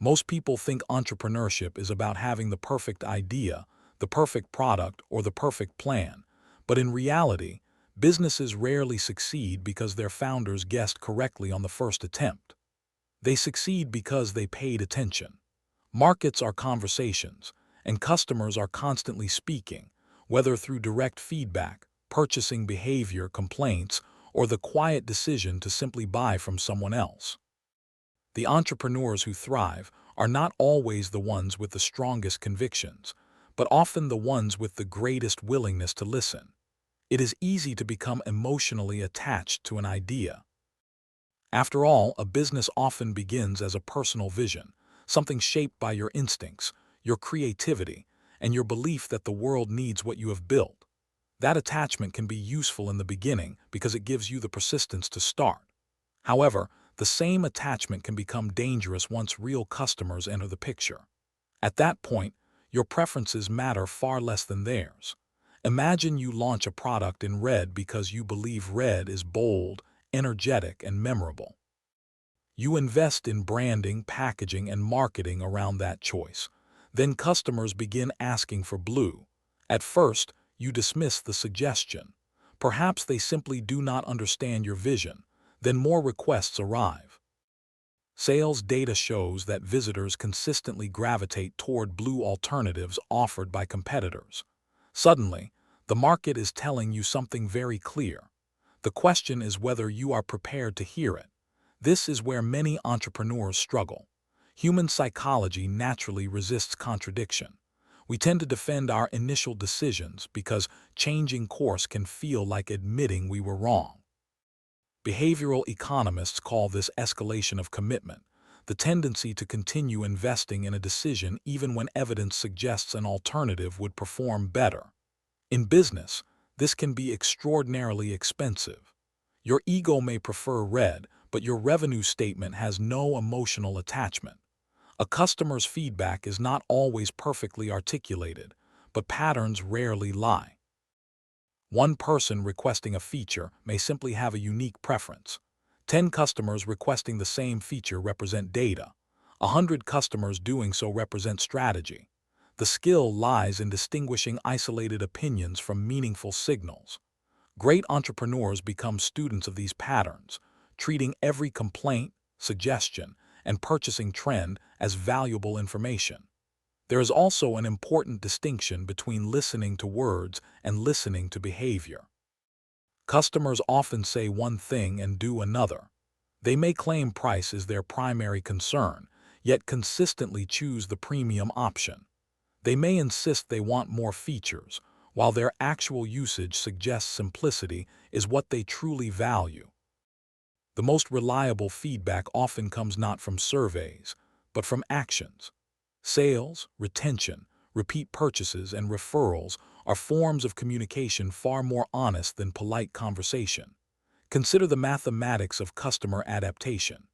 Most people think entrepreneurship is about having the perfect idea, the perfect product, or the perfect plan. But in reality, businesses rarely succeed because their founders guessed correctly on the first attempt. They succeed because they paid attention. Markets are conversations, and customers are constantly speaking, whether through direct feedback, purchasing behavior complaints, or the quiet decision to simply buy from someone else. The entrepreneurs who thrive are not always the ones with the strongest convictions, but often the ones with the greatest willingness to listen. It is easy to become emotionally attached to an idea. After all, a business often begins as a personal vision, something shaped by your instincts, your creativity, and your belief that the world needs what you have built. That attachment can be useful in the beginning because it gives you the persistence to start. However, the same attachment can become dangerous once real customers enter the picture. At that point, your preferences matter far less than theirs. Imagine you launch a product in red because you believe red is bold, energetic, and memorable. You invest in branding, packaging, and marketing around that choice. Then customers begin asking for blue. At first, you dismiss the suggestion. Perhaps they simply do not understand your vision. Then more requests arrive. Sales data shows that visitors consistently gravitate toward blue alternatives offered by competitors. Suddenly, the market is telling you something very clear. The question is whether you are prepared to hear it. This is where many entrepreneurs struggle. Human psychology naturally resists contradiction. We tend to defend our initial decisions because changing course can feel like admitting we were wrong. Behavioral economists call this escalation of commitment, the tendency to continue investing in a decision even when evidence suggests an alternative would perform better. In business, this can be extraordinarily expensive. Your ego may prefer red, but your revenue statement has no emotional attachment. A customer's feedback is not always perfectly articulated, but patterns rarely lie. One person requesting a feature may simply have a unique preference. 10 customers requesting the same feature represent data. 100 customers doing so represent strategy. The skill lies in distinguishing isolated opinions from meaningful signals. Great entrepreneurs become students of these patterns, treating every complaint, suggestion, and purchasing trend as valuable information. There is also an important distinction between listening to words and listening to behavior. Customers often say one thing and do another. They may claim price is their primary concern, yet consistently choose the premium option. They may insist they want more features, while their actual usage suggests simplicity is what they truly value. The most reliable feedback often comes not from surveys, but from actions. Sales, retention, repeat purchases, and referrals are forms of communication far more honest than polite conversation. Consider the mathematics of customer adaptation.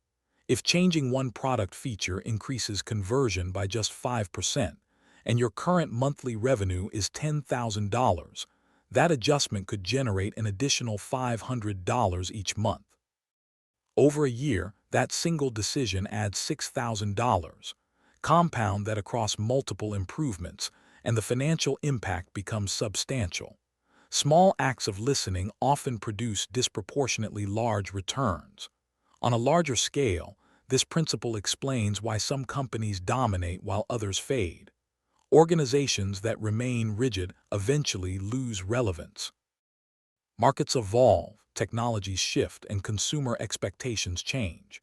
If changing one product feature increases conversion by just 5%, and your current monthly revenue is $10,000, that adjustment could generate an additional $500 each month. Over a year, that single decision adds $6,000. Compound that across multiple improvements, and the financial impact becomes substantial. Small acts of listening often produce disproportionately large returns. On a larger scale, this principle explains why some companies dominate while others fade. Organizations that remain rigid eventually lose relevance. Markets evolve, technologies shift, and consumer expectations change.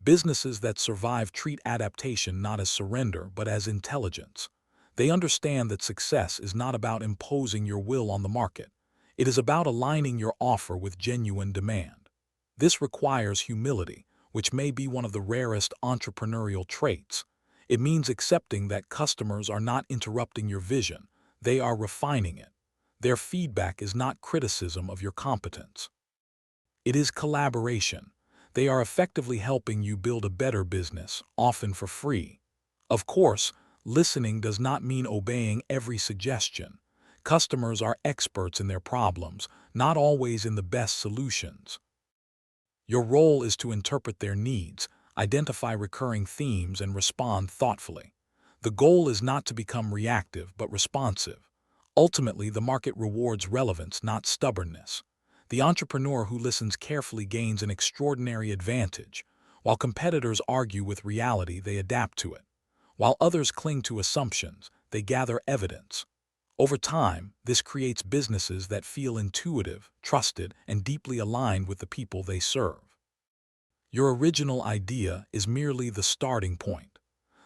Businesses that survive treat adaptation not as surrender but as intelligence. They understand that success is not about imposing your will on the market. It is about aligning your offer with genuine demand. This requires humility, which may be one of the rarest entrepreneurial traits. It means accepting that customers are not interrupting your vision, they are refining it. Their feedback is not criticism of your competence. It is collaboration. They are effectively helping you build a better business, often for free. Of course, listening does not mean obeying every suggestion. Customers are experts in their problems, not always in the best solutions. Your role is to interpret their needs, identify recurring themes, and respond thoughtfully. The goal is not to become reactive, but responsive. Ultimately, the market rewards relevance, not stubbornness. The entrepreneur who listens carefully gains an extraordinary advantage. While competitors argue with reality, they adapt to it. While others cling to assumptions, they gather evidence. Over time, this creates businesses that feel intuitive, trusted, and deeply aligned with the people they serve. Your original idea is merely the starting point.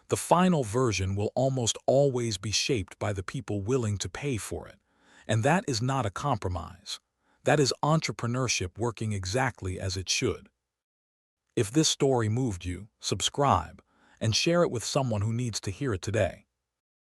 The final version will almost always be shaped by the people willing to pay for it. And that is not a compromise. That is entrepreneurship working exactly as it should. If this story moved you, subscribe and share it with someone who needs to hear it today.